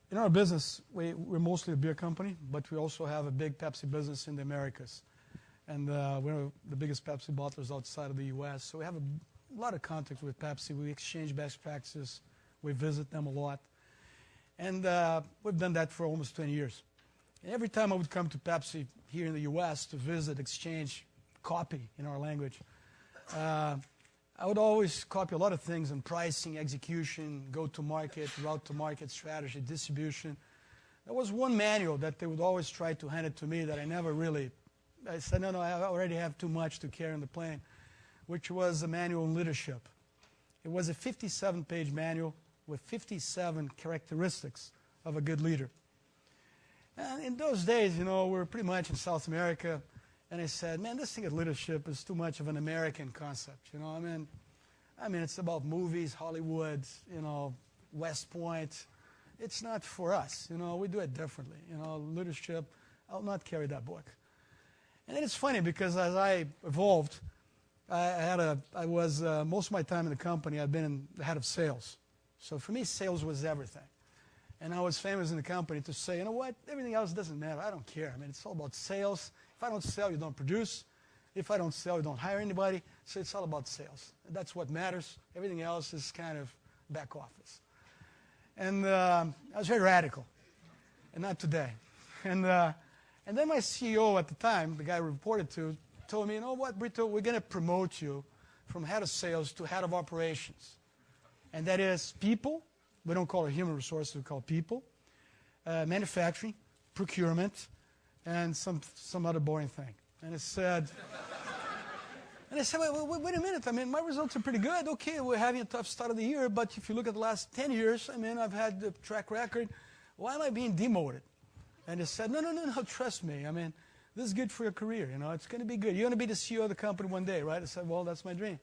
In our business, we're mostly a beer company, but we also have a big Pepsi business in the Americas. And we're the biggest Pepsi bottlers outside of the U.S. So we have a lot of contact with Pepsi. We exchange best practices. We visit them a lot. And we've done that for almost 20 years. And every time I would come to Pepsi here in the U.S. to visit, exchange, copy in our language, I would always copy a lot of things on pricing, execution, go-to-market, route-to-market strategy, distribution. There was one manual that they would always try to hand it to me that I never really, I said, no, I already have too much to carry on the plane, which was a manual on leadership. It was a 57-page manual with 57 characteristics of a good leader. And in those days, we were pretty much in South America. And I said, man, this thing of leadership is too much of an American concept. I mean, it's about movies, Hollywood, West Point. It's not for us. We do it differently. Leadership, I'll not carry that book. And then it's funny because as I evolved, I was most of my time in the company, I've been the head of sales. So for me, sales was everything. And I was famous in the company to say, you know what, everything else doesn't matter. I don't care. I mean, it's all about sales. If I don't sell, you don't produce. If I don't sell, you don't hire anybody. So it's all about sales. That's what matters. Everything else is kind of back office. And I was very radical, and not today. And then my CEO at the time, the guy I reported to, told me, you know what, Brito, we're going to promote you from head of sales to head of operations. And that is people. We don't call it human resources, we call it people, manufacturing, procurement, and some other boring thing. And I said, wait a minute. I mean, my results are pretty good. Okay, we're having a tough start of the year, but if you look at the last 10 years, I mean, I've had the track record. Why am I being demoted? And he said, no, trust me. I mean, this is good for your career. It's going to be good. You're going to be the CEO of the company one day, right? I said, well, that's my dream.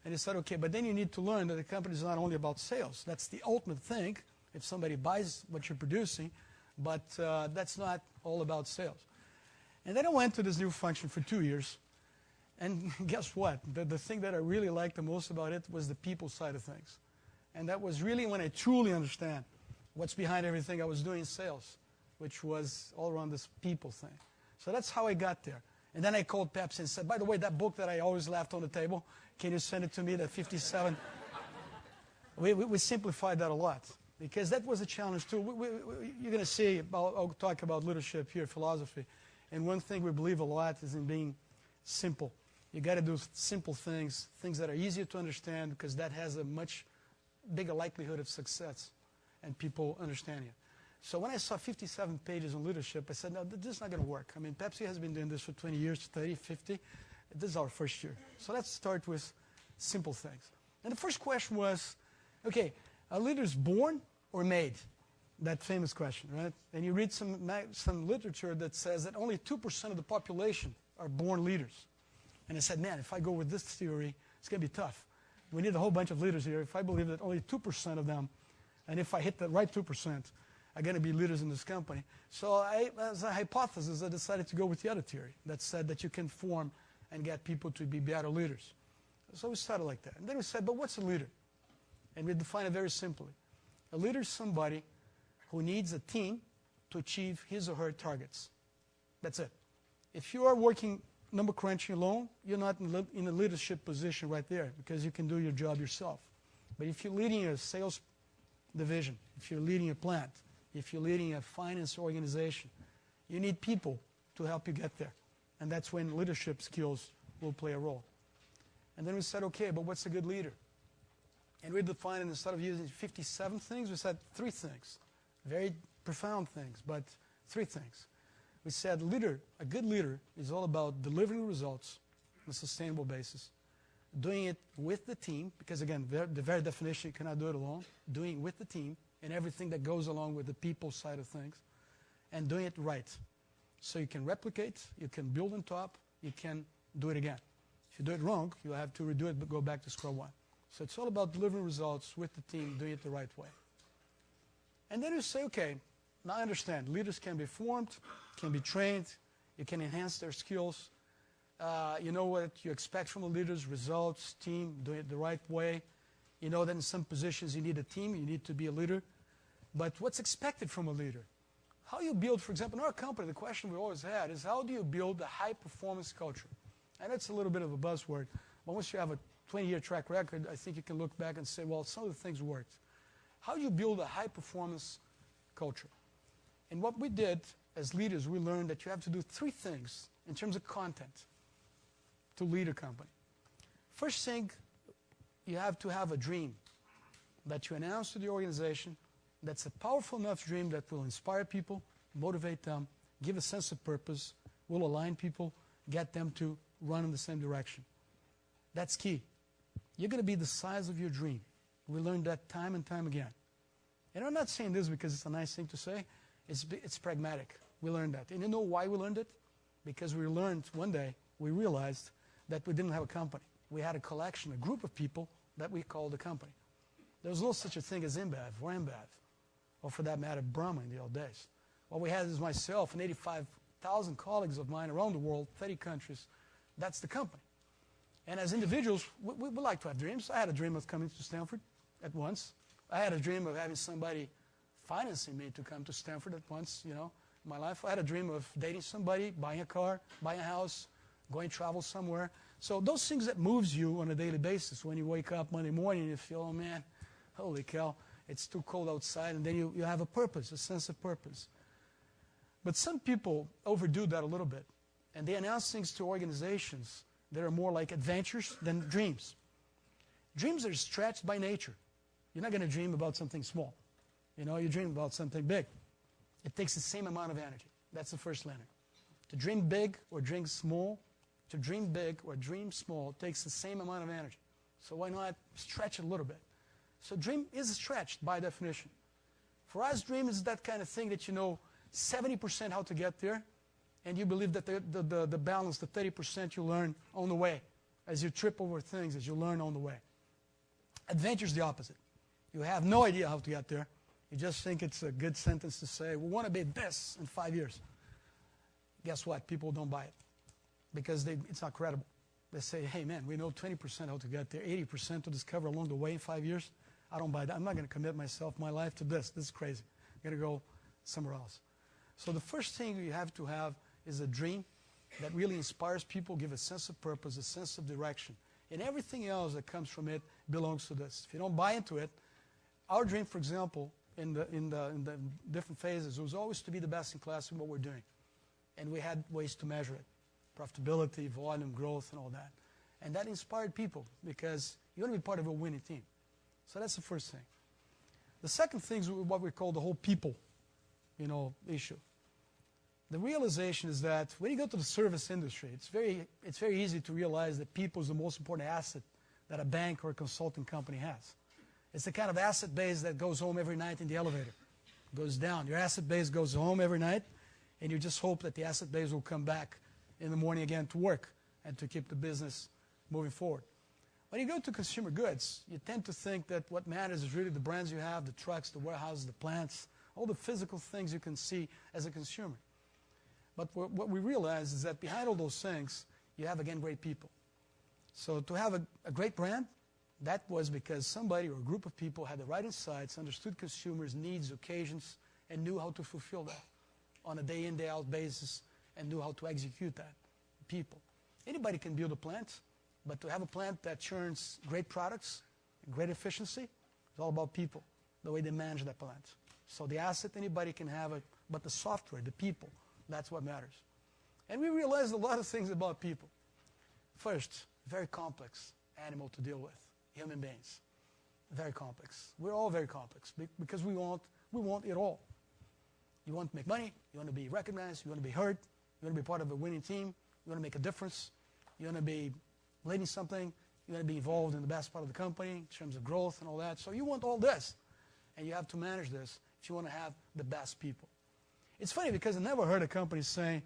And he said, okay, but then you need to learn that the company is not only about sales. That's the ultimate thing if somebody buys what you're producing, but that's not all about sales. And then I went to this new function for 2 years. And guess what? The thing that I really liked the most about it was the people side of things. And that was really when I truly understand what's behind everything I was doing in sales, which was all around this people thing. So that's how I got there. And then I called Pepsi and said, by the way, that book that I always left on the table, can you send it to me, that 57? We simplified that a lot because that was a challenge too. You're going to see, I'll talk about leadership here, philosophy. And one thing we believe a lot is in being simple. You got to do simple things that are easier to understand because that has a much bigger likelihood of success and people understand you. So when I saw 57 pages on leadership, I said, no, this is not going to work. I mean, Pepsi has been doing this for 20 years, 30, 50. This is our first year. So let's start with simple things. And the first question was, okay, are leaders born or made? That famous question, right? And you read some literature that says that only 2% of the population are born leaders. And I said, man, if I go with this theory, it's going to be tough. We need a whole bunch of leaders here. If I believe that only 2% of them, and if I hit the right 2%, are going to be leaders in this company. So as a hypothesis, I decided to go with the other theory that said that you can form and get people to be better leaders. So we started like that. And then we said, but what's a leader? And we defined it very simply. A leader is somebody who needs a team to achieve his or her targets. That's it. If you are working number crunching alone, you're not in a leadership position right there because you can do your job yourself. But if you're leading a sales division, if you're leading a plant, if you're leading a finance organization, you need people to help you get there. And that's when leadership skills will play a role. And then we said, okay, but what's a good leader? And we defined it, instead of using 57 things, we said 3 things. Very profound things, but 3 things. We said a good leader is all about delivering results on a sustainable basis, doing it with the team, because again, the very definition, you cannot do it alone, doing it with the team and everything that goes along with the people side of things, and doing it right. So you can replicate, you can build on top, you can do it again. If you do it wrong, you have to redo it, but go back to square one. So it's all about delivering results with the team, doing it the right way. And then you say, okay, now I understand. Leaders can be formed, can be trained, you can enhance their skills. You know what you expect from the leaders, results, team, doing it the right way. You know that in some positions you need a team, you need to be a leader. but what's expected from a leader. How you build, for example, in our company, the question we always had is how do you build a high-performance culture? And that's a little bit of a buzzword, but once you have a 20-year track record, I think you can look back and say, well, some of the things worked. How do you build a high-performance culture? And what we did as leaders, we learned that you have to do 3 things in terms of content to lead a company. First thing, you have to have a dream that you announce to the organization that's a powerful enough dream that will inspire people, motivate them, give a sense of purpose, will align people, get them to run in the same direction. That's key. You're going to be the size of your dream. We learned that time and time again. And I'm not saying this because it's a nice thing to say. It's pragmatic. We learned that. And you know why we learned it? Because we learned one day, we realized that we didn't have a company. We had a collection, a group of people that we called a company. There was no such a thing as InBev or InBev, or for that matter, Brahma in the old days. What we had is myself and 85,000 colleagues of mine around the world, 30 countries. That's the company. And as individuals, we like to have dreams. I had a dream of coming to Stanford at once. I had a dream of having somebody financing me to come to Stanford at once, you know, in my life. I had a dream of dating somebody, buying a car, buying a house, going travel somewhere. So those things that moves you on a daily basis. When you wake up Monday morning and you feel, oh man, holy cow, it's too cold outside, and then you have a purpose, a sense of purpose. But some people overdo that a little bit, and they announce things to organizations that are more like adventures than dreams. Dreams are stretched by nature. You're not going to dream about something small. You know, you dream about something big. It takes the same amount of energy. That's the first letter. To dream big or dream small, to dream big or dream small takes the same amount of energy. So why not stretch it a little bit? So dream is stretched by definition. For us, dream is that kind of thing that you know 70% how to get there, and you believe that the balance, the 30% you learn on the way, as you trip over things, as you learn on the way. Adventure is the opposite. You have no idea how to get there. You just think it's a good sentence to say, we want to be this in 5 years. Guess what? People don't buy it because it's not credible. They say, hey, man, we know 20% how to get there, 80% to discover along the way in 5 years. I don't buy that. I'm not going to commit myself, my life to this. This is crazy. I'm going to go somewhere else. So the first thing you have to have is a dream that really inspires people, give a sense of purpose, a sense of direction. And everything else that comes from it belongs to this. If you don't buy into it, our dream, for example, in the different phases, was always to be the best in class in what we're doing. And we had ways to measure it. Profitability, volume, growth, and all that. And that inspired people because you want to be part of a winning team. So that's the first thing. The second thing is what we call the whole people, issue. The realization is that when you go to the service industry, it's very easy to realize that people is the most important asset that a bank or a consulting company has. It's the kind of asset base that goes home every night in the elevator. Goes down. Your asset base goes home every night, and you just hope that the asset base will come back in the morning again to work and to keep the business moving forward. When you go to consumer goods, you tend to think that what matters is really the brands you have, the trucks, the warehouses, the plants, all the physical things you can see as a consumer. But what we realize is that behind all those things, you have, again, great people. So to have a great brand, that was because somebody or a group of people had the right insights, understood consumers' needs, occasions, and knew how to fulfill that on a day-in, day-out basis, and knew how to execute that. People. Anybody can build a plant, but to have a plant that churns great products, great efficiency, it's all about people, the way they manage that plant. So the asset, anybody can have it, but the software, the people, that's what matters. And we realized a lot of things about people. First, very complex animal to deal with, human beings. Very complex. We're all very complex because we want it all. You want to make money, you want to be recognized, you want to be heard, you want to be part of a winning team, you want to make a difference, you want to be leading something, you want to be involved in the best part of the company in terms of growth and all that. So you want all this, and you have to manage this if you want to have the best people. It's funny because I never heard a company saying,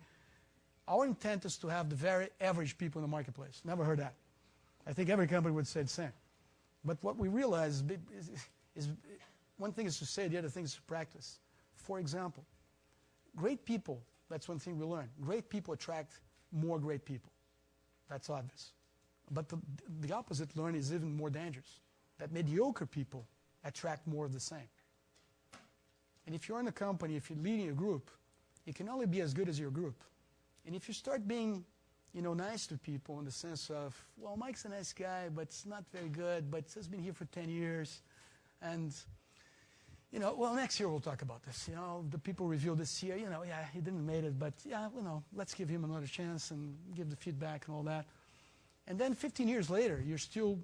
our intent is to have the very average people in the marketplace. Never heard that. I think every company would say the same. But what we realize is one thing is to say, the other thing is to practice. For example, great people, that's one thing we learned. Great people attract more great people. That's obvious. But the opposite learn is even more dangerous. That mediocre people attract more of the same. And if you're in a company, if you're leading a group, you can only be as good as your group. And if you start being, nice to people in the sense of, well, Mike's a nice guy, but it's not very good, but he's been here for 10 years. And, well, next year we'll talk about this. The people review this year, yeah, he didn't make it, but, yeah, let's give him another chance and give the feedback and all that. And then 15 years later, you're still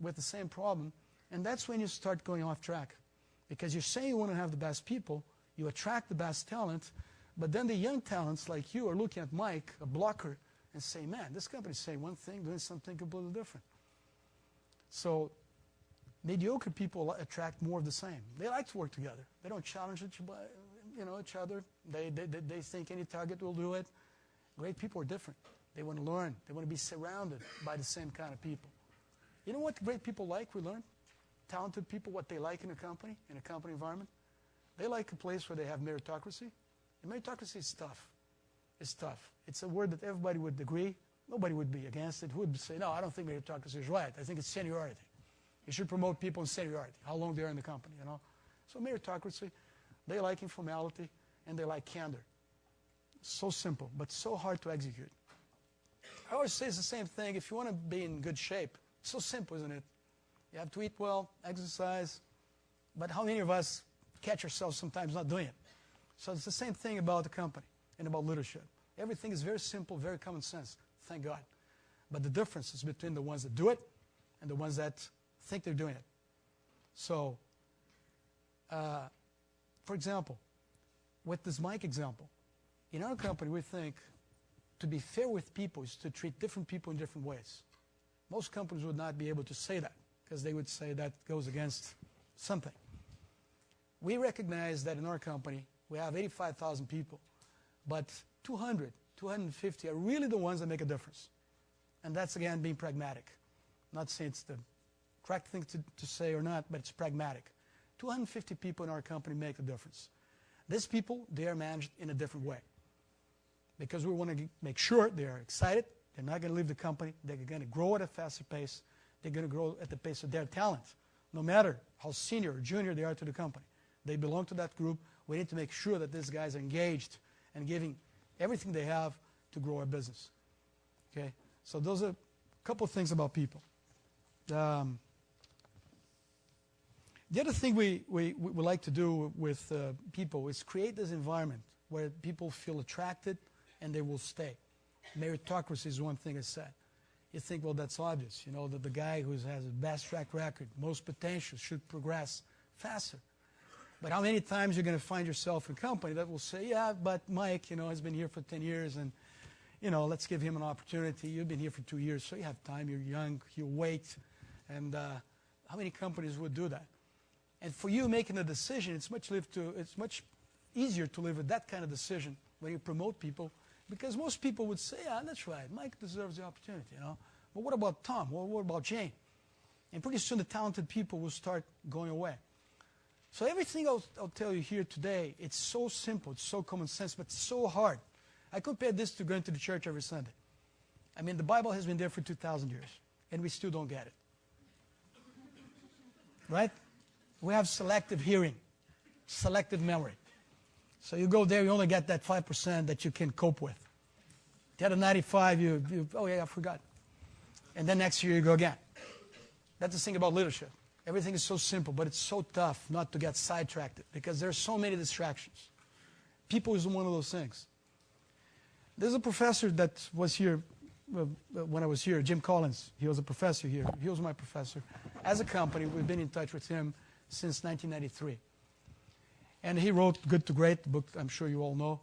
with the same problem, and that's when you start going off track. Because you say you want to have the best people, you attract the best talent, but then the young talents like you are looking at Mike, a blocker, and say, man, this company's saying one thing, doing something completely different. So mediocre people attract more of the same. They like to work together. They don't challenge each other. They think any target will do it. Great people are different. They want to learn. They want to be surrounded by the same kind of people. You know what great people like, we learn? Talented people, what they like in a company environment. They like a place where they have meritocracy. And meritocracy is tough. It's tough. It's a word that everybody would agree. Nobody would be against it. Who would say, no, I don't think meritocracy is right. I think it's seniority. You should promote people in seniority, how long they are in the company, So meritocracy, they like informality, and they like candor. So simple, but so hard to execute. I always say it's the same thing. If you want to be in good shape, it's so simple, isn't it? You have to eat well, exercise, but how many of us catch ourselves sometimes not doing it? So it's the same thing about the company and about leadership. Everything is very simple, very common sense, thank God. But the difference is between the ones that do it and the ones that think they're doing it. So, for example, with this Mike example, in our company we think to be fair with people is to treat different people in different ways. Most companies would not be able to say that because they would say that goes against something. We recognize that in our company we have 85,000 people, but 200, 250 are really the ones that make a difference. And that's, again, being pragmatic. I'm not saying it's the correct thing to say or not, but it's pragmatic. 250 people in our company make a difference. These people, they are managed in a different way because we want to make sure they are excited. They're not going to leave the company. They're going to grow at a faster pace. They're going to grow at the pace of their talent, no matter how senior or junior they are to the company. They belong to that group. We need to make sure that these guys are engaged and giving everything they have to grow our business. Okay? So those are a couple of things about people. The other thing we like to do with people is create this environment where people feel attracted and they will stay. Meritocracy is one thing I said. You think, well, that's obvious. That the guy who has the best track record, most potential, should progress faster. But how many times you're going to find yourself in a company that will say, yeah, but Mike, has been here for 10 years and, let's give him an opportunity. You've been here for 2 years, so you have time. You're young. You wait. And how many companies would do that? And for you making a decision, it's much easier to live with that kind of decision when you promote people, because most people would say, yeah, that's right. Mike deserves the opportunity, But what about Tom? Well, what about Jane? And pretty soon the talented people will start going away. So everything I'll tell you here today, it's so simple, it's so common sense, but so hard. I compare this to going to the church every Sunday. I mean, the Bible has been there for 2,000 years, and we still don't get it. Right? We have selective hearing, selective memory. So you go there, you only get that 5% that you can cope with. The other 95, oh yeah, I forgot. And then next year you go again. That's the thing about leadership. Everything is so simple, but it's so tough not to get sidetracked because there are so many distractions. People is one of those things. There's a professor that was here when I was here, Jim Collins. He was a professor here. He was my professor. As a company, we've been in touch with him since 1993. And he wrote Good to Great, the book I'm sure you all know.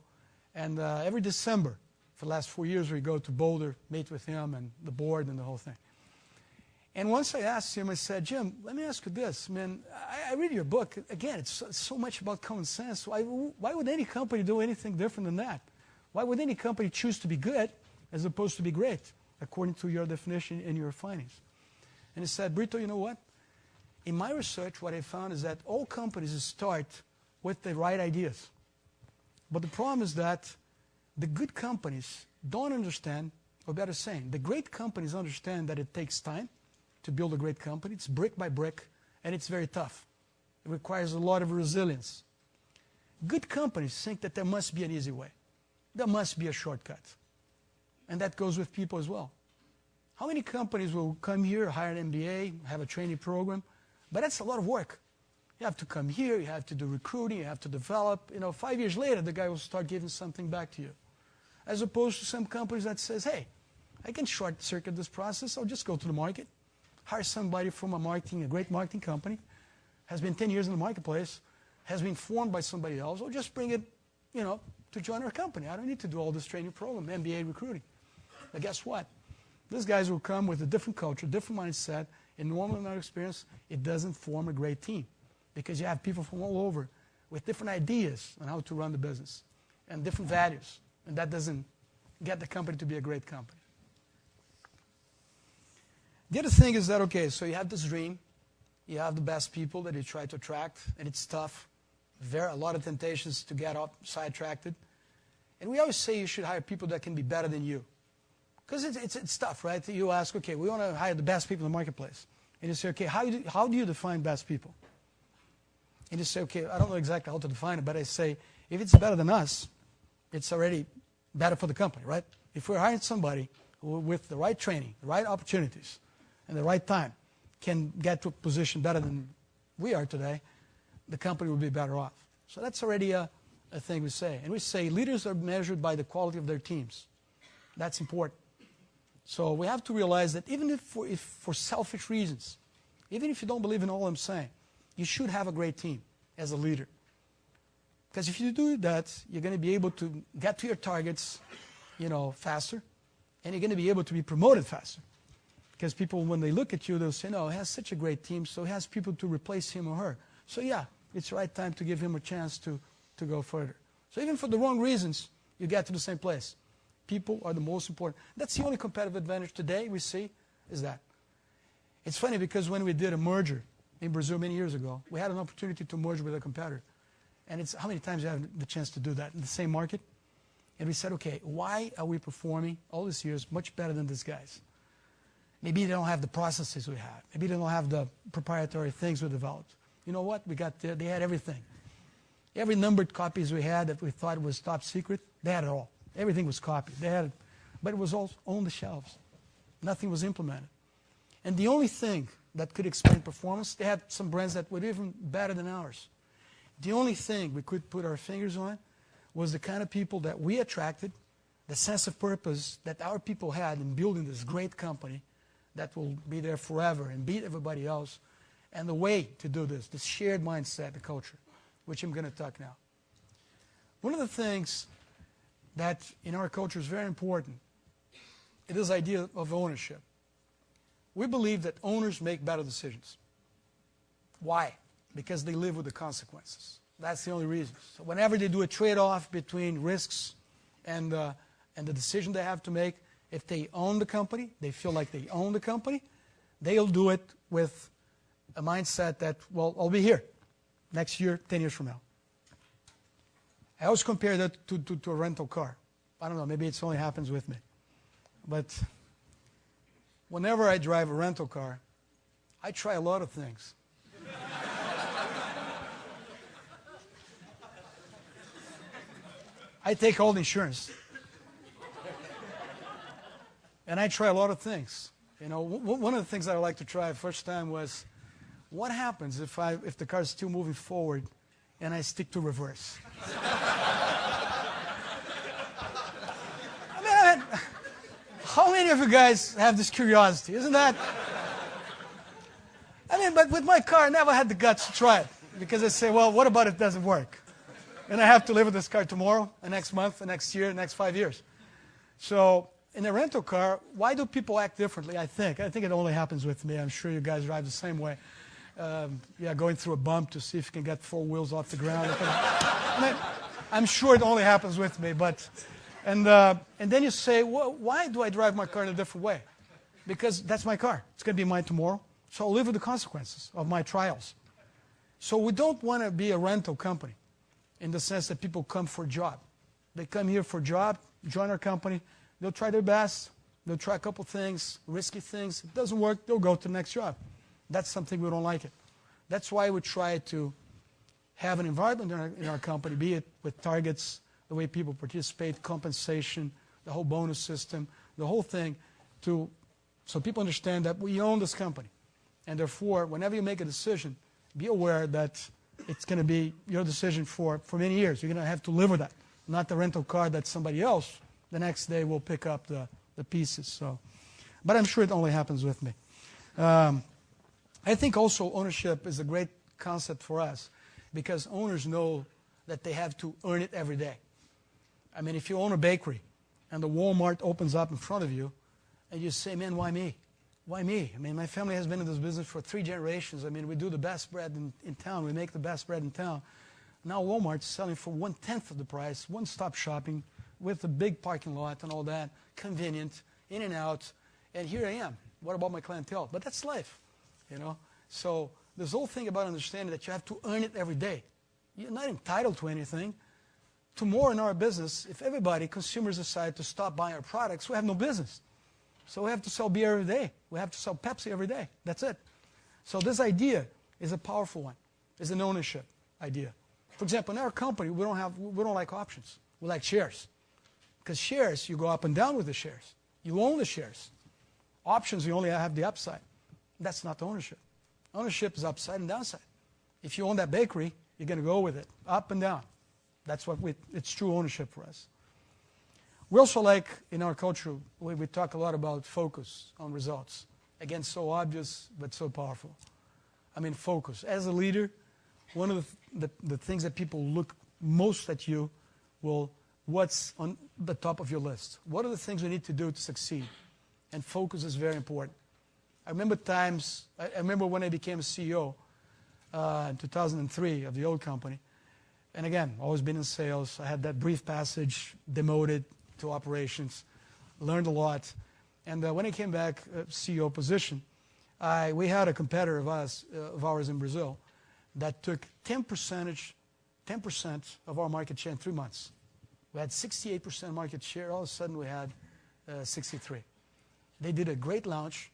And every December, for the last 4 years, we go to Boulder, meet with him and the board and the whole thing. And once I asked him, I said, Jim, let me ask you this. Man, I read your book. Again, it's so much about common sense. Why would any company do anything different than that? Why would any company choose to be good as opposed to be great, according to your definition and your findings? And he said, Brito, you know what? In my research, what I found is that all companies start with the right ideas. But the problem is that the good companies don't understand, or better saying, the great companies understand that it takes time to build a great company. It's brick by brick, and it's very tough. It requires a lot of resilience. Good companies think that there must be an easy way. There must be a shortcut. And that goes with people as well. How many companies will come here, hire an MBA, have a training program? But that's a lot of work. You have to come here, you have to do recruiting, you have to develop. 5 years later, the guy will start giving something back to you. As opposed to some companies that says, hey, I can short circuit this process. I'll just go to the market, hire somebody from a great marketing company, has been 10 years in the marketplace, has been formed by somebody else. I'll just bring it, to join our company. I don't need to do all this training program, MBA recruiting. But guess what? These guys will come with a different culture, different mindset. In normal in our experience, it doesn't form a great team because you have people from all over with different ideas on how to run the business and different values. And that doesn't get the company to be a great company. The other thing is that, okay, so you have this dream. You have the best people that you try to attract, and it's tough. A lot of temptations to get sidetracked. And we always say you should hire people that can be better than you. Because it's tough, right? You ask, okay, we want to hire the best people in the marketplace. And you say, okay, how do you define best people? And you say, okay, I don't know exactly how to define it, but I say, if it's better than us, it's already better for the company, right? If we're hiring somebody who, with the right training, the right opportunities, and the right time, can get to a position better than we are today, the company will be better off. So that's already a thing we say. And we say leaders are measured by the quality of their teams. That's important. So we have to realize that even if for selfish reasons, even if you don't believe in all I'm saying, you should have a great team as a leader. Because if you do that, you're going to be able to get to your targets, faster, and you're going to be able to be promoted faster. Because people, when they look at you, they'll say, no, he has such a great team, so he has people to replace him or her. So yeah, it's the right time to give him a chance to go further. So even for the wrong reasons, you get to the same place. People are the most important. That's the only competitive advantage today we see, is that. It's funny because when we did a merger in Brazil many years ago, we had an opportunity to merge with a competitor. And it's how many times you have the chance to do that in the same market? And we said, okay, why are we performing all these years much better than these guys? Maybe they don't have the processes we have. Maybe they don't have the proprietary things we developed. You know what? We got there. They had everything. Every numbered copies we had that we thought was top secret, they had it all. Everything was copied. They had it. But it was all on the shelves. Nothing was implemented. And the only thing that could explain performance, they had some brands that were even better than ours. The only thing we could put our fingers on was the kind of people that we attracted, the sense of purpose that our people had in building this great company that will be there forever and beat everybody else, and the way to do this shared mindset, the culture, which I'm going to talk now. One of the things that in our culture is very important is this idea of ownership. We believe that owners make better decisions. Why? Because they live with the consequences. That's the only reason. So whenever they do a trade-off between risks and the decision they have to make, if they own the company, they feel like they own the company, they'll do it with a mindset that, well, I'll be here next year, 10 years from now. I always compare that to a rental car. I don't know, maybe it only happens with me. But whenever I drive a rental car, I try a lot of things. I take all the insurance. And I try a lot of things. One of the things that I like to try first time was, what happens if the car is still moving forward and I stick to reverse? I mean, how many of you guys have this curiosity? Isn't that? But with my car, I never had the guts to try it. Because I say, well, what about if it doesn't work? And I have to live with this car tomorrow, the next month, the next year, the next 5 years. So in a rental car, why do people act differently, I think? I think it only happens with me. I'm sure you guys drive the same way. Going through a bump to see if you can get 4 wheels off the ground. I'm sure it only happens with me. And then you say, well, why do I drive my car in a different way? Because that's my car. It's going to be mine tomorrow. So I'll live with the consequences of my trials. So we don't want to be a rental company in the sense that people come for a job. They come here for a job, join our company. They'll try their best. They'll try a couple things, risky things. If it doesn't work, they'll go to the next job. That's something we don't like it. That's why we try to have an environment in our company, be it with targets, the way people participate, compensation, the whole bonus system, the whole thing, so people understand that we own this company. And therefore, whenever you make a decision, be aware that it's going to be your decision for many years. You're going to have to live with that, not the rental car that somebody else the next day will pick up the pieces. So, but I'm sure it only happens with me. I think also ownership is a great concept for us because owners know that they have to earn it every day. I mean, if you own a bakery and the Walmart opens up in front of you and you say, man, why me? Why me? I mean, my family has been in this business for 3 generations. I mean, we do the best bread in town. We make the best bread in town. Now Walmart's selling for 1/10 of the price, one-stop shopping with a big parking lot and all that, convenient, in and out, and here I am. What about my clientele? But that's life, you know. So this whole thing about understanding that you have to earn it every day. You're not entitled to anything. Tomorrow in our business, if everybody, consumers, decide to stop buying our products, we have no business. So we have to sell beer every day. We have to sell Pepsi every day. That's it. So this idea is a powerful one. It's an ownership idea. For example, in our company, we don't like options. We like shares. Because shares, you go up and down with the shares. You own the shares. Options, you only have the upside. That's not ownership. Ownership is upside and downside. If you own that bakery, you're going to go with it, up and down. That's what it's true ownership for us. We also like, in our culture, we talk a lot about focus on results. Again, so obvious, but so powerful. I mean, focus. As a leader, one of the things that people look most at you will, what's on the top of your list? What are the things we need to do to succeed? And focus is very important. I remember when I became a CEO in 2003 of the old company. And again, always been in sales. I had that brief passage, demoted to operations, learned a lot. And when I came back CEO position, we had a competitor of ours in Brazil that took 10% of our market share in 3 months. We had 68% market share. All of a sudden, we had 63%. They did a great launch,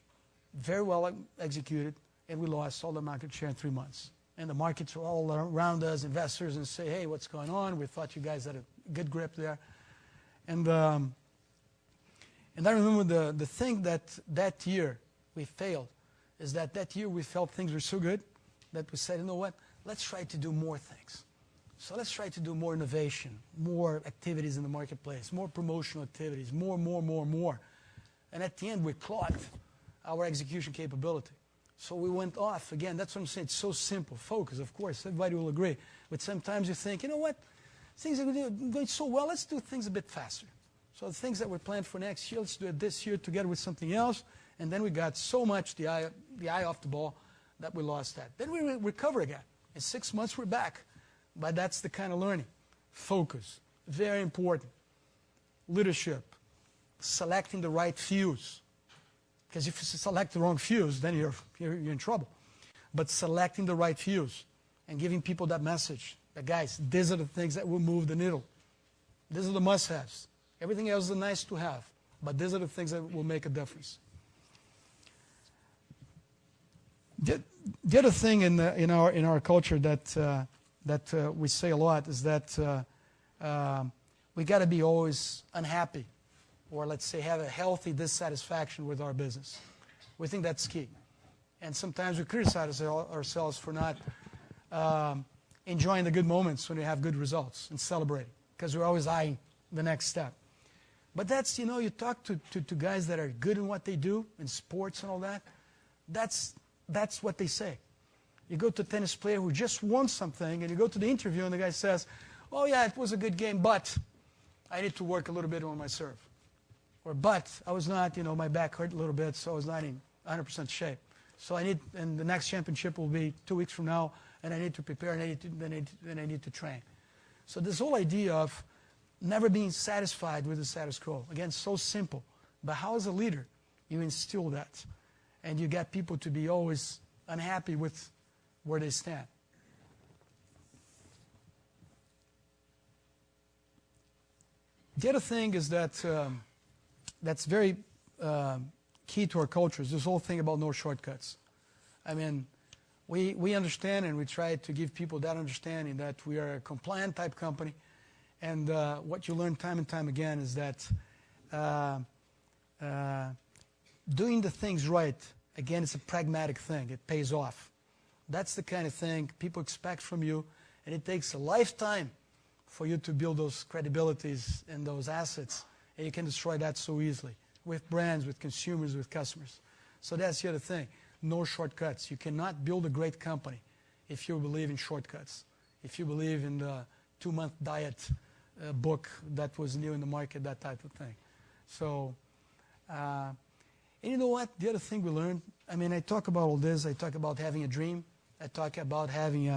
very well executed, and we lost all the market share in 3 months. And the markets were all around us, investors, and say, hey, what's going on? We thought you guys had a good grip there. And I remember the thing that year we failed is that year we felt things were so good that we said, you know what, let's try to do more things. So let's try to do more innovation, more activities in the marketplace, more promotional activities, more. And at the end, we clocked our execution capability. So we went off. Again, that's what I'm saying. It's so simple. Focus, of course. Everybody will agree. But sometimes you think, you know what? Things are going so well. Let's do things a bit faster. So the things that were planned for next year, let's do it this year together with something else. And then we got so much the eye off the ball that we lost that. Then we recover again. In 6 months, we're back. But that's the kind of learning. Focus. Very important. Leadership. Selecting the right fuse. Because if you select the wrong fuse, then you're in trouble. But selecting the right fuse and giving people that message. That, guys, these are the things that will move the needle. These are the must-haves. Everything else is nice to have. But these are the things that will make a difference. The other thing in our culture that we say a lot is that we got to be always unhappy, or let's say have a healthy dissatisfaction with our business. We think that's key. And sometimes we criticize ourselves for not enjoying the good moments when we have good results and celebrating, because we're always eyeing the next step. But that's, you talk to guys that are good in what they do, in sports and all that, that's what they say. You go to a tennis player who just won something, and you go to the interview, and the guy says, oh, yeah, it was a good game, but I need to work a little bit on my serve. Or, but I was not, my back hurt a little bit, so I was not in 100% shape. So and the next championship will be 2 weeks from now, and I need to prepare, and I need to train. So this whole idea of never being satisfied with the status quo, again, so simple. But how, as a leader, you instill that, and you get people to be always unhappy with where they stand. The other thing is that that's very key to our culture is this whole thing about no shortcuts. I mean, We understand, and we try to give people that understanding that we are a compliant type company. And what you learn time and time again is that doing the things right, again, it's a pragmatic thing. It pays off. That's the kind of thing people expect from you, and it takes a lifetime for you to build those credibilities and those assets, and you can destroy that so easily with brands, with consumers, with customers. So that's the other thing. No shortcuts. You cannot build a great company if you believe in shortcuts, if you believe in the 2-month diet book that was new in the market, that type of thing. So, and you know what? The other thing we learned, I mean, I talk about all this. I talk about having a dream. I talk about having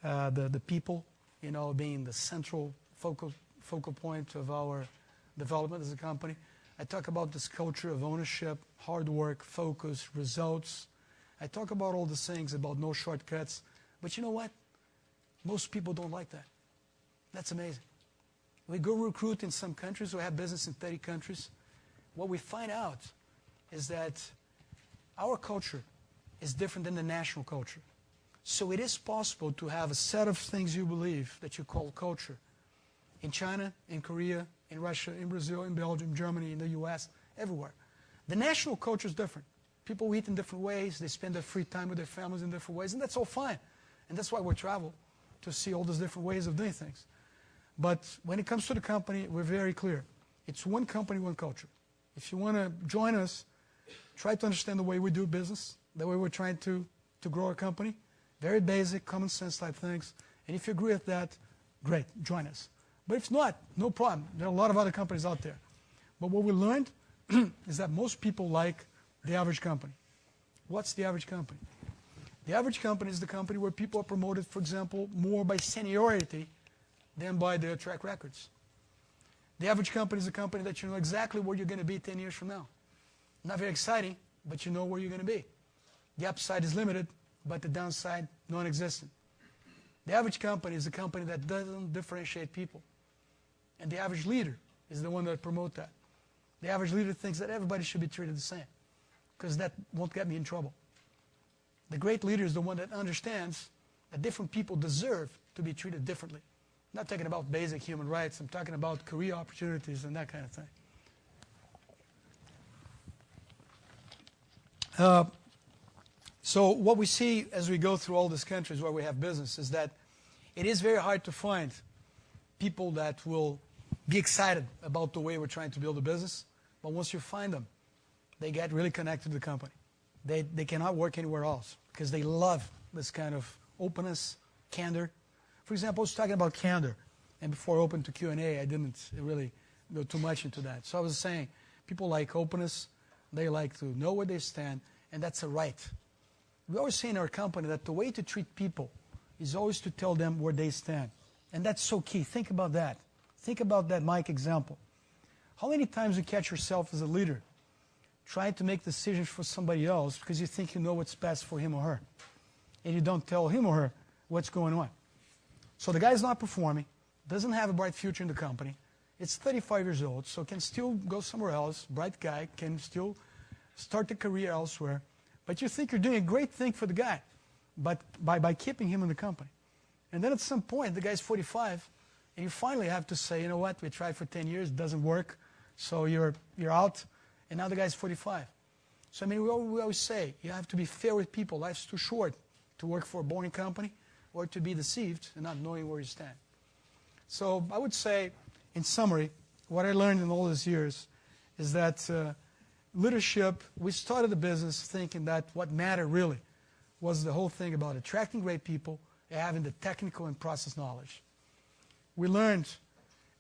the people, you know, being the central focal point of our development as a company. I talk about this culture of ownership, hard work, focus, results. I talk about all these things, about no shortcuts. But you know what? Most people don't like that. That's amazing. We go recruit in some countries. We have business in 30 countries. What we find out is that our culture is different than the national culture. So it is possible to have a set of things you believe that you call culture in China, in Korea, in Russia, in Brazil, in Belgium, Germany, in the US, everywhere. The national culture is different. People eat in different ways. They spend their free time with their families in different ways, and that's all fine. And that's why we travel, to see all those different ways of doing things. But when it comes to the company, we're very clear. It's one company, one culture. If you want to join us, try to understand the way we do business, the way we're trying to grow our company. Very basic, common sense type things. And if you agree with that, great, join us. But if not, no problem. There are a lot of other companies out there. But what we learned is that most people like the average company. What's the average company? The average company is the company where people are promoted, for example, more by seniority than by their track records. The average company is a company that you know exactly where you're going to be 10 years from now. Not very exciting, but you know where you're going to be. The upside is limited, but the downside non-existent. The average company is a company that doesn't differentiate people. And the average leader is the one that promotes that. The average leader thinks that everybody should be treated the same, because that won't get me in trouble. The great leader is the one that understands that different people deserve to be treated differently. I'm not talking about basic human rights. I'm talking about career opportunities and that kind of thing. So what we see as we go through all these countries where we have business is that it is very hard to find people that will be excited about the way we're trying to build a business. But once you find them, they get really connected to the company. They cannot work anywhere else because they love this kind of openness, candor. For example, I was talking about candor. And before I opened to Q&A, I didn't really go too much into that. So I was saying people like openness. They like to know where they stand, and that's a right. We always say in our company that the way to treat people is always to tell them where they stand. And that's so key. Think about that. Think about that Mike example. How many times you catch yourself as a leader trying to make decisions for somebody else because you think you know what's best for him or her, and you don't tell him or her what's going on? So the guy's not performing, doesn't have a bright future in the company. It's 35 years old, so can still go somewhere else. Bright guy, can still start a career elsewhere. But you think you're doing a great thing for the guy but by keeping him in the company. And then at some point, the guy's 45, and you finally have to say, you know what, we tried for 10 years, it doesn't work, so you're out, and now the guy's 45. So, I mean, we always say, you have to be fair with people. Life's too short to work for a boring company or to be deceived and not knowing where you stand. So I would say, in summary, what I learned in all these years is that leadership, we started the business thinking that what mattered really was the whole thing about attracting great people and having the technical and process knowledge. We learned,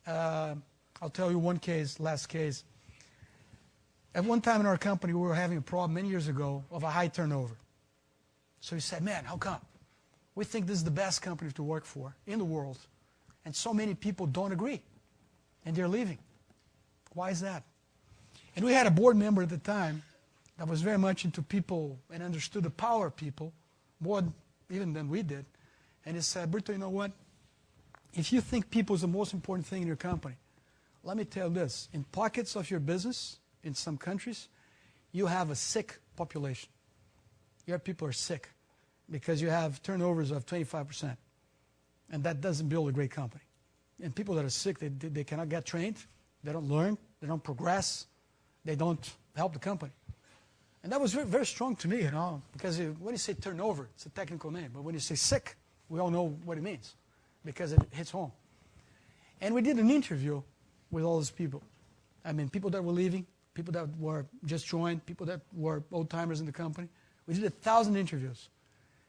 I'll tell you one case, last case. At one time in our company, we were having a problem many years ago of a high turnover. So we said, man, how come? We think this is the best company to work for in the world, and so many people don't agree, and they're leaving. Why is that? And we had a board member at the time that was very much into people and understood the power of people, more even than we did. And he said, Brito, you know what? If you think people is the most important thing in your company, let me tell you this. In pockets of your business, in some countries, you have a sick population. Your people are sick. because you have turnovers of 25%. And that doesn't build a great company. And people that are sick, they cannot get trained. They don't learn. They don't progress. They don't help the company. And that was very, very strong to me, you know, because when you say turnover, it's a technical name. But when you say sick, we all know what it means because it hits home. And we did an interview with all those people. I mean, people that were leaving, people that were just joined, people that were old-timers in the company. We did 1,000 interviews.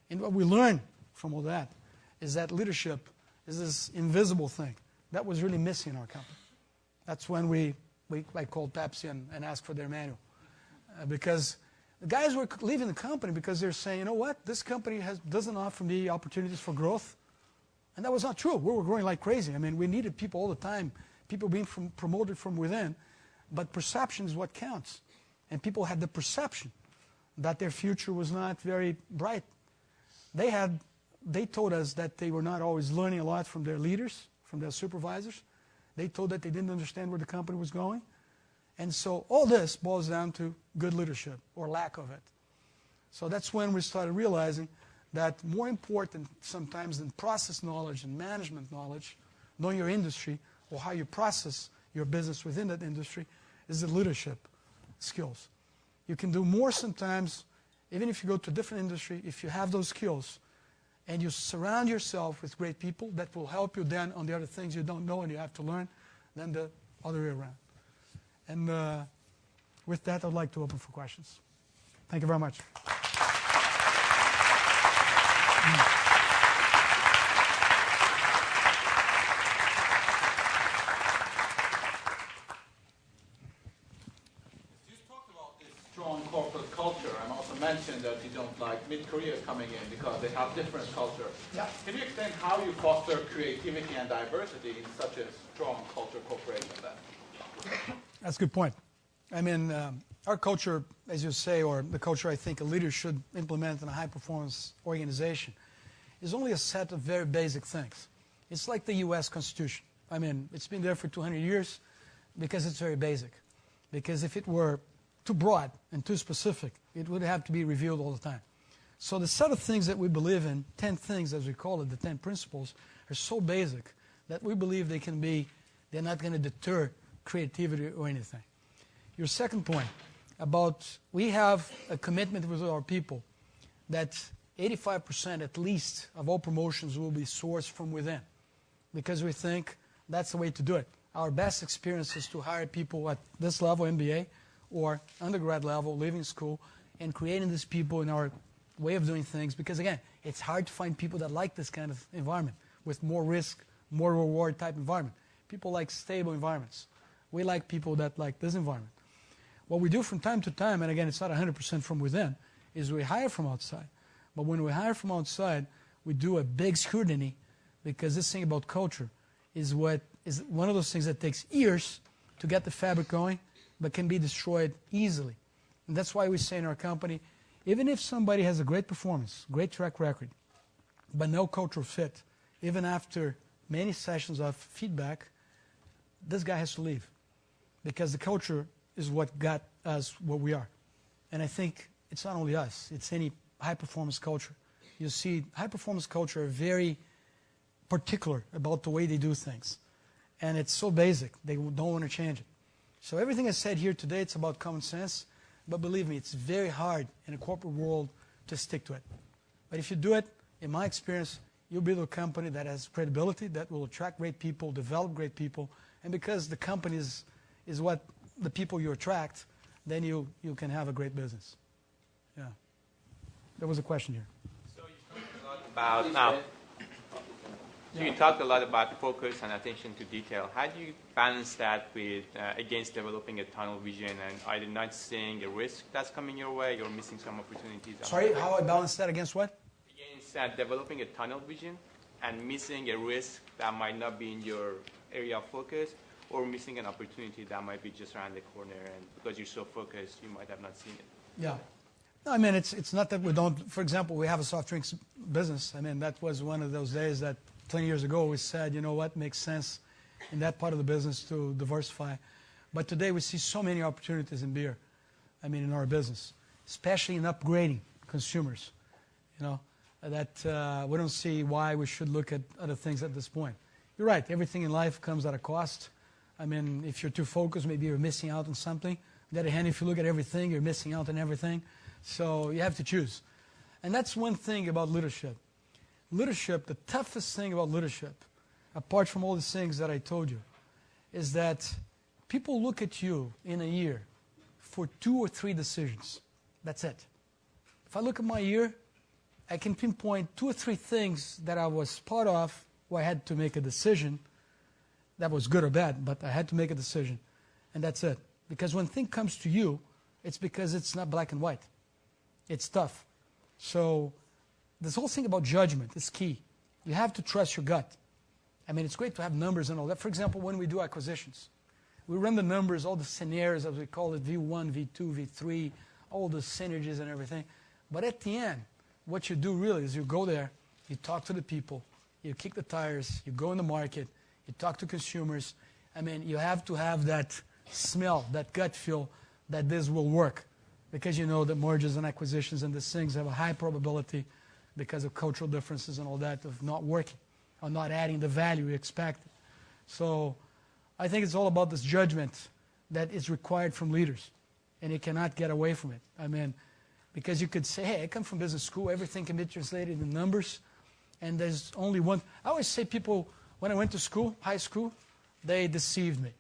And what we learned from all that is that leadership is this invisible thing that was really missing in our company. That's when I called Pepsi and asked for their manual. Because the guys were leaving the company because they're saying, you know what, this company doesn't offer me opportunities for growth. And that was not true. We were growing like crazy. I mean, we needed people all the time, people being promoted from within. But perception is what counts. And people had the perception that their future was not very bright. They told us that they were not always learning a lot from their leaders, from their supervisors. They told that they didn't understand where the company was going. And so all this boils down to good leadership or lack of it. So that's when we started realizing that more important sometimes than process knowledge and management knowledge, knowing your industry or how you process your business within that industry, is the leadership skills. You can do more sometimes, even if you go to a different industry, if you have those skills and you surround yourself with great people that will help you then on the other things you don't know and you have to learn, than the other way around. And with that, I'd like to open for questions. Thank you very much. Strong corporate culture, and also mentioned that you don't like mid-career coming in because they have different culture. Yeah. Can you explain how you foster creativity and diversity in such a strong culture corporation then? That's a good point. I mean, our culture, as you say, or the culture I think a leader should implement in a high-performance organization, is only a set of very basic things. It's like the U.S. Constitution. I mean, it's been there for 200 years because it's very basic. Because if it were too broad and too specific, it would have to be reviewed all the time. So the set of things that we believe in, 10 things as we call it, the 10 principles, are so basic that we believe they're not going to deter creativity or anything. Your second point about we have a commitment with our people that 85% at least of all promotions will be sourced from within because we think that's the way to do it. Our best experience is to hire people at this level, MBA, or undergrad level, leaving school, and creating these people in our way of doing things because, again, it's hard to find people that like this kind of environment with more risk, more reward type environment. People like stable environments. We like people that like this environment. What we do from time to time, and again, it's not 100% from within, is we hire from outside. But when we hire from outside, we do a big scrutiny because this thing about culture is one of those things that takes years to get the fabric going, but can be destroyed easily. And that's why we say in our company, even if somebody has a great performance, great track record, but no cultural fit, even after many sessions of feedback, this guy has to leave. Because the culture is what got us where we are. And I think it's not only us, it's any high-performance culture. You see, high-performance culture are very particular about the way they do things. And it's so basic, they don't want to change it. So everything I said here today, it's about common sense. But believe me, it's very hard in a corporate world to stick to it. But if you do it, in my experience, you'll build a company that has credibility, that will attract great people, develop great people. And because the company is what the people you attract, then you can have a great business. Yeah. There was a question here. So you talked a lot about you talked a lot about focus and attention to detail. How do you balance that with against developing a tunnel vision and either not seeing a risk that's coming your way or missing some opportunities? Sorry, how I balance that against what? Against developing a tunnel vision and missing a risk that might not be in your area of focus, or missing an opportunity that might be just around the corner, and because you're so focused, you might have not seen it. Yeah. No, I mean, it's not that we don't. For example, we have a soft drinks business. I mean, that was one of those days that 20 years ago we said, you know what, makes sense in that part of the business to diversify. But today we see so many opportunities in beer, I mean, in our business, especially in upgrading consumers. You know, that we don't see why we should look at other things at this point. You're right, everything in life comes at a cost. I mean, if you're too focused, maybe you're missing out on something. On the other hand, if you look at everything, you're missing out on everything. So you have to choose. And that's one thing about leadership. Leadership, the toughest thing about leadership, apart from all the things that I told you, is that people look at you in a year for 2 or 3 decisions. That's it. If I look at my year, I can pinpoint 2 or 3 things that I was part of where I had to make a decision that was good or bad, but I had to make a decision. And that's it. Because when thing comes to you, it's because it's not black and white. It's tough. So this whole thing about judgment is key. You have to trust your gut. I mean, it's great to have numbers and all that. For example, when we do acquisitions, we run the numbers, all the scenarios, as we call it, V1, V2, V3, all the synergies and everything. But at the end, what you do really is you go there, you talk to the people, you kick the tires, you go in the market, you talk to consumers. I mean, you have to have that smell, that gut feel that this will work. Because you know that mergers and acquisitions and these things have a high probability, because of cultural differences and all that, of not working or not adding the value you expected. So I think it's all about this judgment that is required from leaders. And you cannot get away from it. I mean, because you could say, hey, I come from business school, everything can be translated in numbers, and there's only one. I always say people, when I went to school, high school, they deceived me.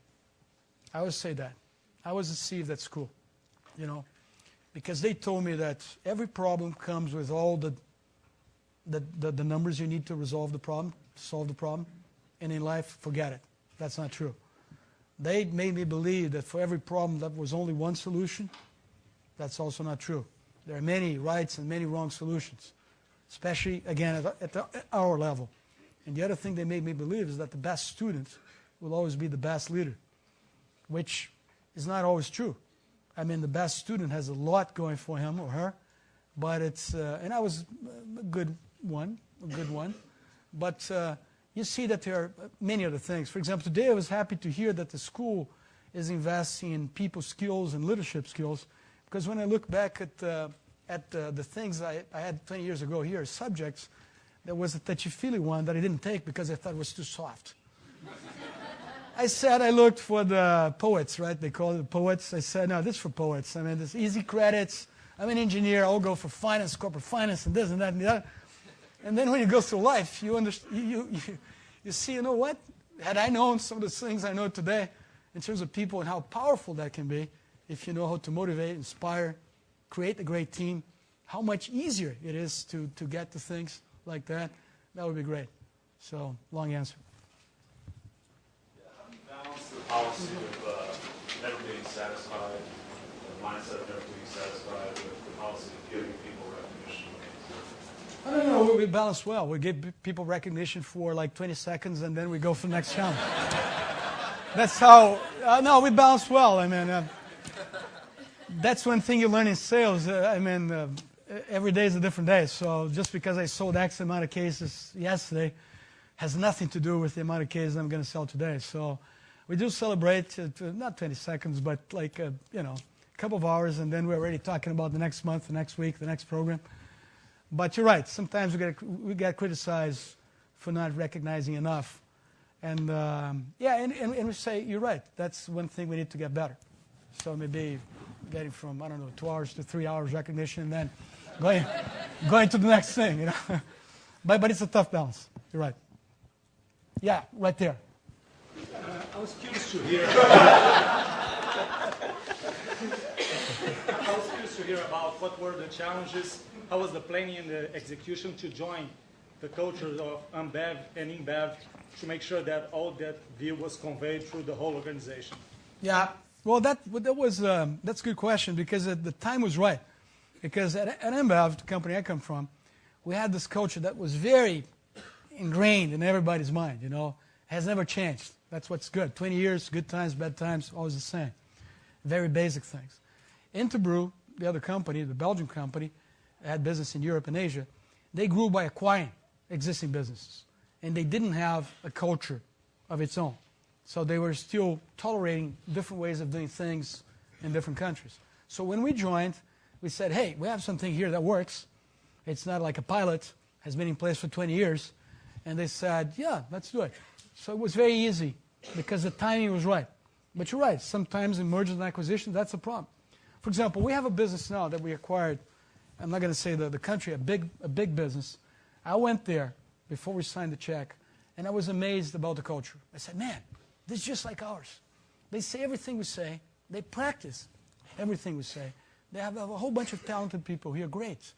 I always say that. I was deceived at school, you know, because they told me that every problem comes with all the numbers you need to resolve the problem, solve the problem, and in life, forget it. That's not true. They made me believe that for every problem there was only one solution. That's also not true. There are many rights and many wrong solutions, especially, again, at our level. And the other thing they made me believe is that the best student will always be the best leader, which is not always true. I mean, the best student has a lot going for him or her, but it's, and I was a good one, but you see that there are many other things. For example, today I was happy to hear that the school is investing in people skills and leadership skills, because when I look back at the things I had 20 years ago here as subjects, there was a touchy-feely one that I didn't take because I thought it was too soft. I looked for the poets, right? They call it poets. I said, no, this is for poets. I mean, there's easy credits. I'm an engineer. I'll go for finance, corporate finance, and this and that and the other. And then when you go through life, you see, you know what? Had I known some of the things I know today in terms of people and how powerful that can be, if you know how to motivate, inspire, create a great team, how much easier it is to get to things like that, that would be great. So, long answer. How do you balance the policy of never being satisfied, the mindset of never being satisfied, with the policy of giving people recognition? I don't know, we balance well. We give people recognition for like 20 seconds and then we go for the next challenge. That's how, no, we balance well. I mean, that's one thing you learn in sales. Every day is a different day. So just because I sold X amount of cases yesterday has nothing to do with the amount of cases I'm going to sell today. So we do celebrate, not 20 seconds, but like, a couple of hours, and then we're already talking about the next month, the next week, the next program. But you're right. Sometimes we get criticized for not recognizing enough. And, and we say, you're right. That's one thing we need to get better. So maybe getting from, 2 hours to 3 hours recognition, and then going to the next thing, But it's a tough balance. You're right. Yeah, right there. I was curious to hear. About what were the challenges, how was the planning and the execution to join the culture of AB-InBev and InBev to make sure that all that view was conveyed through the whole organization? Yeah, well, that's a good question, because the time was right. Because at InBev, the company I come from, we had this culture that was very ingrained in everybody's mind, has never changed. That's what's good. 20 years, good times, bad times, always the same. Very basic things. Interbrew, the other company, the Belgian company, had business in Europe and Asia. They grew by acquiring existing businesses. And they didn't have a culture of its own. So they were still tolerating different ways of doing things in different countries. So when we joined, we said, hey, we have something here that works. It's not like a pilot. has been in place for 20 years. And they said, yeah, let's do it. So it was very easy because the timing was right. But you're right, sometimes in mergers and acquisitions, that's a problem. For example, we have a business now that we acquired. I'm not going to say the country, a big business. I went there before we signed the check, and I was amazed about the culture. I said, man, this is just like ours. They say everything we say. They practice everything we say. They have a whole bunch of talented people here, great.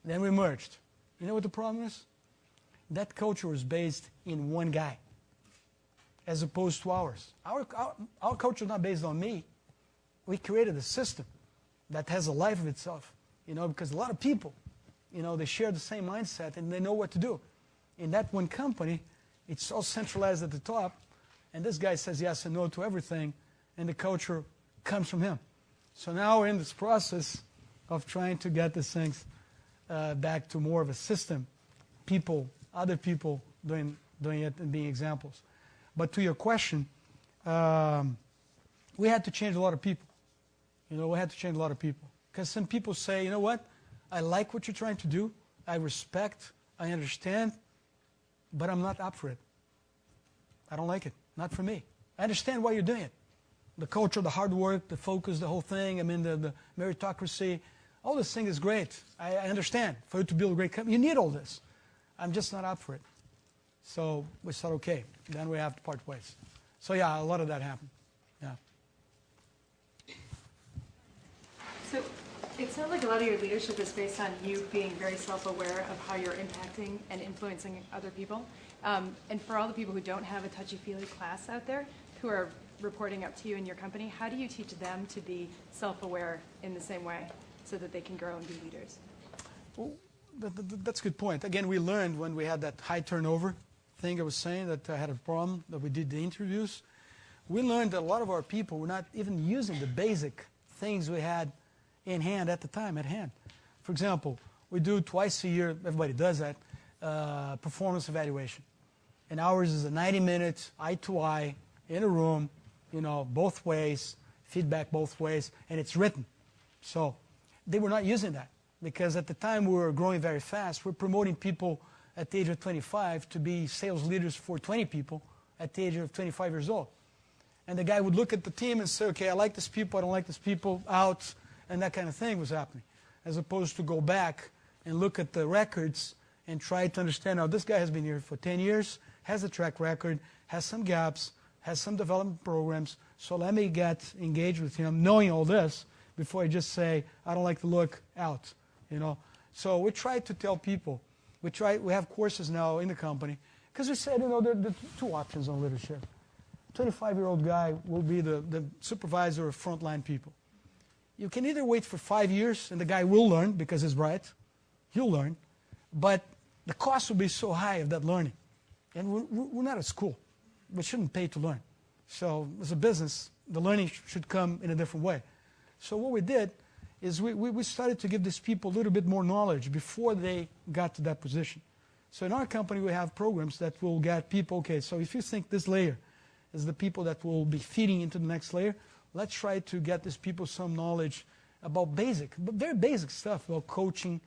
Then we merged. You know what the problem is? That culture was based in one guy, as opposed to ours. Our culture is not based on me. We created a system that has a life of itself, because a lot of people, they share the same mindset and they know what to do. In that one company, it's all centralized at the top, and this guy says yes and no to everything, and the culture comes from him. So now we're in this process of trying to get these things back to more of a system, other people doing it and being examples. But to your question, we had to change a lot of people. We had to change a lot of people. Because some people say, you know what, I like what you're trying to do, I respect, I understand, but I'm not up for it. I don't like it. Not for me. I understand why you're doing it. The culture, the hard work, the focus, the whole thing, the meritocracy, all this thing is great. I understand. For you to build a great company, you need all this. I'm just not up for it. So we said, okay, then we have to part ways. So yeah, a lot of that happened. Yeah. So it sounds like a lot of your leadership is based on you being very self-aware of how you're impacting and influencing other people. And for all the people who don't have a touchy-feely class out there, who are reporting up to you in your company, how do you teach them to be self-aware in the same way so that they can grow and be leaders? Well, that's a good point. Again, we learned when we had that high turnover thing I was saying, that I had a problem, that we did the interviews. We learned that a lot of our people were not even using the basic things we had in hand at the time, at hand. For example, we do twice a year, everybody does that, performance evaluation. And ours is a 90-minute, eye-to-eye, in a room, both ways, feedback both ways, and it's written. So they were not using that because at the time we were growing very fast. We're promoting people at the age of 25 to be sales leaders for 20 people at the age of 25 years old. And the guy would look at the team and say, okay, I like this people, I don't like this people, out, and that kind of thing was happening. As opposed to go back and look at the records and try to understand, now this guy has been here for 10 years, has a track record, has some gaps, has some development programs, so let me get engaged with him, knowing all this, before I just say, I don't like the look, out. So we try to tell people, we have courses now in the company, because we said, there are two options on leadership. 25-year-old guy will be the supervisor of frontline people. You can either wait for 5 years, and the guy will learn, because he's bright, he'll learn, but the cost will be so high of that learning. And we're not at school. We shouldn't pay to learn. So as a business, the learning should come in a different way. So what we did is we started to give these people a little bit more knowledge before they got to that position. So in our company, we have programs that will get people, okay, so if you think this layer is the people that will be feeding into the next layer, let's try to get these people some knowledge about very basic stuff, about coaching,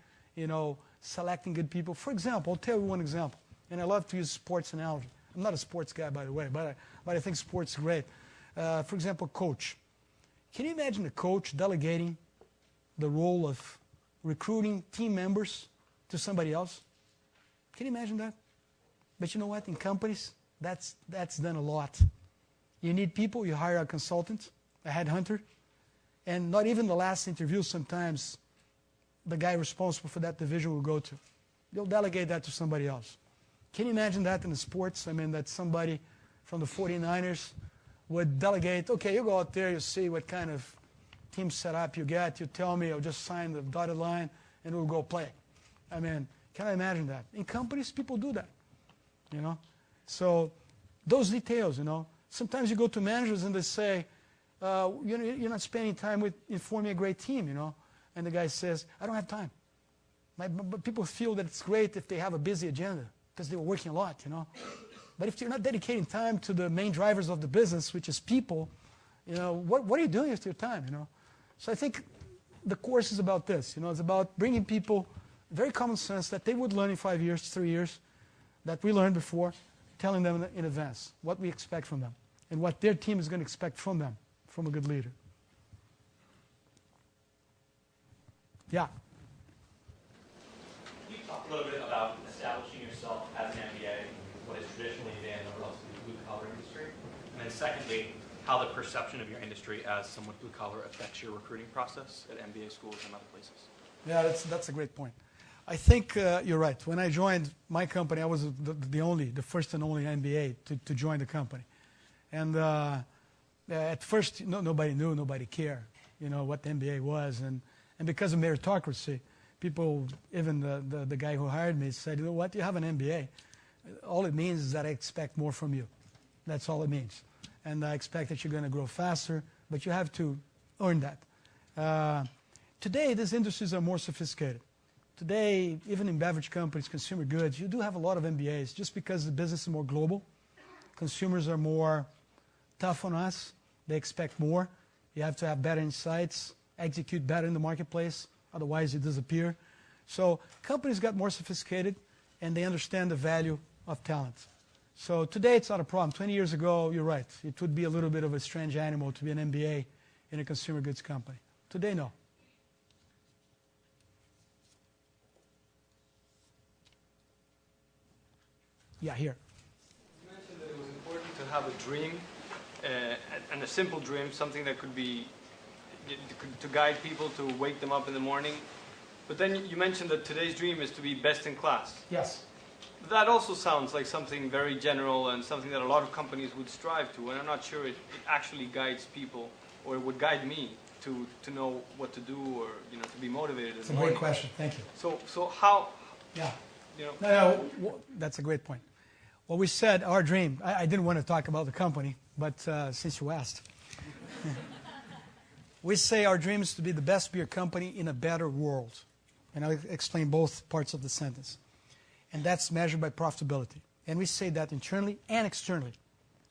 selecting good people. For example, I'll tell you one example, and I love to use sports analogy. I'm not a sports guy, by the way, but I think sports is great. For example, coach. Can you imagine a coach delegating the role of recruiting team members to somebody else? Can you imagine that? But you know what? In companies, that's done a lot. You need people, you hire a consultant, a headhunter, and not even the last interview sometimes the guy responsible for that division will go to. They'll delegate that to somebody else. Can you imagine that in the sports? I mean, that somebody from the 49ers would delegate, okay, you go out there, you see what kind of team setup you get, you tell me, I'll just sign the dotted line, and we'll go play. I mean, can I imagine that? In companies, people do that, So those details, Sometimes you go to managers and they say, you're not spending time in forming a great team, And the guy says, I don't have time. But people feel that it's great if they have a busy agenda because they were working a lot, But if you're not dedicating time to the main drivers of the business, which is people, what are you doing with your time, So I think the course is about this, It's about bringing people very common sense that they would learn in 5 years, 3 years, that we learned before, telling them in advance what we expect from them and what their team is going to expect from them, from a good leader. Yeah. Can you talk a little bit about establishing yourself as an MBA, what has traditionally been a relatively blue-collar industry? And then secondly, how the perception of your industry as somewhat blue-collar affects your recruiting process at MBA schools and other places? Yeah, that's a great point. I think you're right. When I joined my company, I was the first and only MBA to join the company. And at first, nobody knew, nobody cared, what the MBA was. And because of meritocracy, people, even the guy who hired me said, you know what, you have an MBA. All it means is that I expect more from you. That's all it means. And I expect that you're going to grow faster, but you have to earn that. Today, these industries are more sophisticated. Today, even in beverage companies, consumer goods, you do have a lot of MBAs just because the business is more global. Consumers are more tough on us. They expect more. You have to have better insights, execute better in the marketplace, otherwise you disappear. So companies got more sophisticated, and they understand the value of talent. So today it's not a problem. 20 years ago, you're right, it would be a little bit of a strange animal to be an MBA in a consumer goods company. Today, no. Yeah, here. You mentioned that it was important to have a dream, and a simple dream, something that could be to guide people, to wake them up in the morning. But then you mentioned that today's dream is to be best in class. Yes. That also sounds like something very general and something that a lot of companies would strive to, and I'm not sure it actually guides people, or it would guide me to know what to do, or to be motivated. It's a great question. Thank you. So how? Yeah. No, that's a great point. Well, we said our dream. I didn't want to talk about the company, but since you asked, we say our dream is to be the best beer company in a better world, and I'll explain both parts of the sentence. And that's measured by profitability. And we say that internally and externally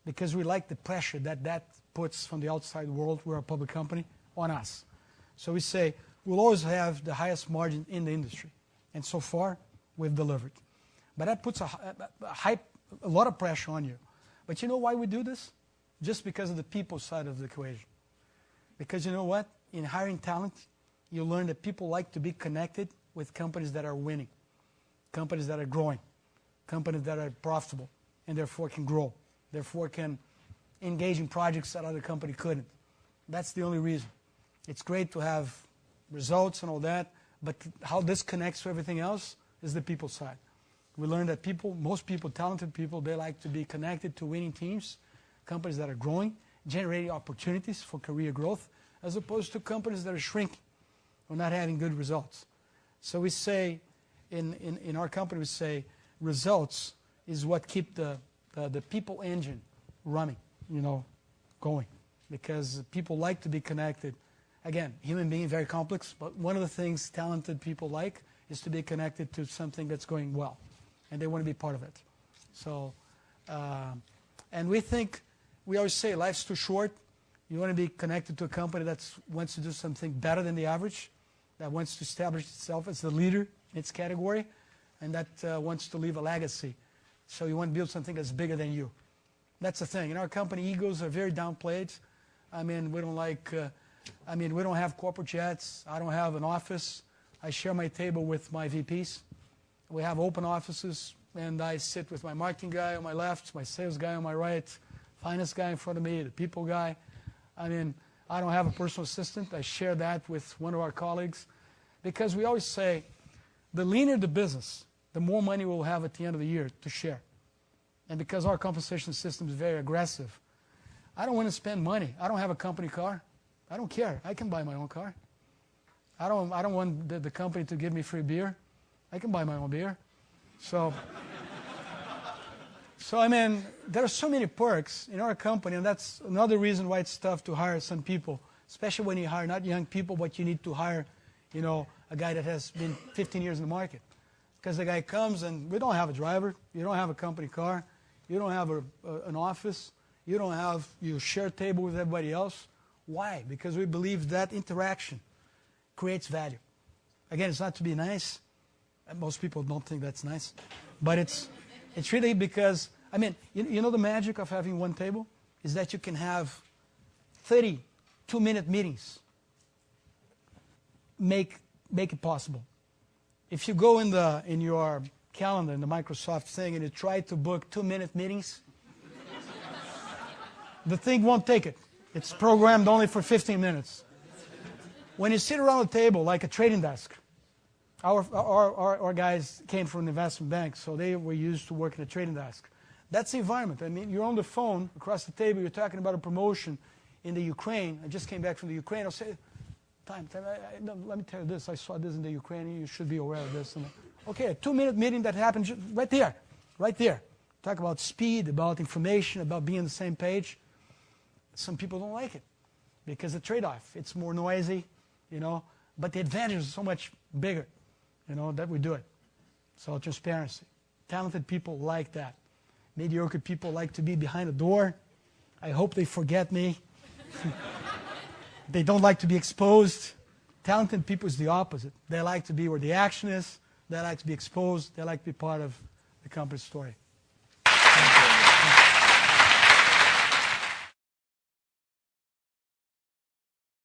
because we like the pressure that puts from the outside world, we're a public company, on us. So we say we'll always have the highest margin in the industry. And so far, we've delivered. But that puts a lot of pressure on you. But you know why we do this? Just because of the people side of the equation. Because you know what? In hiring talent, you learn that people like to be connected with companies that are winning. Companies that are growing, companies that are profitable, and therefore can grow, therefore can engage in projects that other company couldn't. That's the only reason. It's great to have results and all that, but how this connects to everything else is the people side. We learned that most people, talented people, they like to be connected to winning teams, companies that are growing, generating opportunities for career growth, as opposed to companies that are shrinking or not having good results. So we say, in our company, we say results is what keep the people engine running, going. Because people like to be connected. Again, human being very complex, but one of the things talented people like is to be connected to something that's going well. And they want to be part of it. So, and we always say life's too short. You want to be connected to a company that wants to do something better than the average, that wants to establish itself as the leader in its category, and that wants to leave a legacy. So you want to build something that's bigger than you. That's the thing. In our company, egos are very downplayed. I mean, we don't we don't have corporate jets. I don't have an office. I share my table with my VPs. We have open offices, and I sit with my marketing guy on my left, my sales guy on my right, finance guy in front of me, the people guy. I don't have a personal assistant. I share that with one of our colleagues because we always say the leaner the business, the more money we'll have at the end of the year to share. And because our compensation system is very aggressive, I don't want to spend money. I don't have a company car. I don't care. I can buy my own car. I don't want the company to give me free beer. I can buy my own beer. So there are so many perks in our company, and that's another reason why it's tough to hire some people, especially when you hire not young people, but you need to hire, a guy that has been 15 years in the market. Because the guy comes and we don't have a driver, you don't have a company car, you don't have an office, you share a table with everybody else. Why? Because we believe that interaction creates value. Again, it's not to be nice, And most people don't think that's nice. But it's really because, I mean, you know the magic of having one table? Is that you can have 30 2-minute meetings. Make it possible. If you go in your calendar, in the Microsoft thing, and you try to book 2-minute meetings, the thing won't take it. It's programmed only for 15 minutes. When you sit around a table like a trading desk, our guys came from an investment bank, so they were used to working at a trading desk. That's the environment. I mean, you're on the phone across the table, you're talking about a promotion in the Ukraine. I just came back from the Ukraine. I'll say, let me tell you this. I saw this in the Ukraine. You should be aware of this. And, okay, a 2-minute meeting that happened right there. Talk about speed, about information, about being on the same page. Some people don't like it because the trade-off, it's more noisy, but the advantage is so much bigger, that we do it. So transparency. Talented people like that. Mediocre people like to be behind a door. I hope they forget me. They don't like to be exposed. Talented people is the opposite. They like to be where the action is. They like to be exposed. They like to be part of the company story.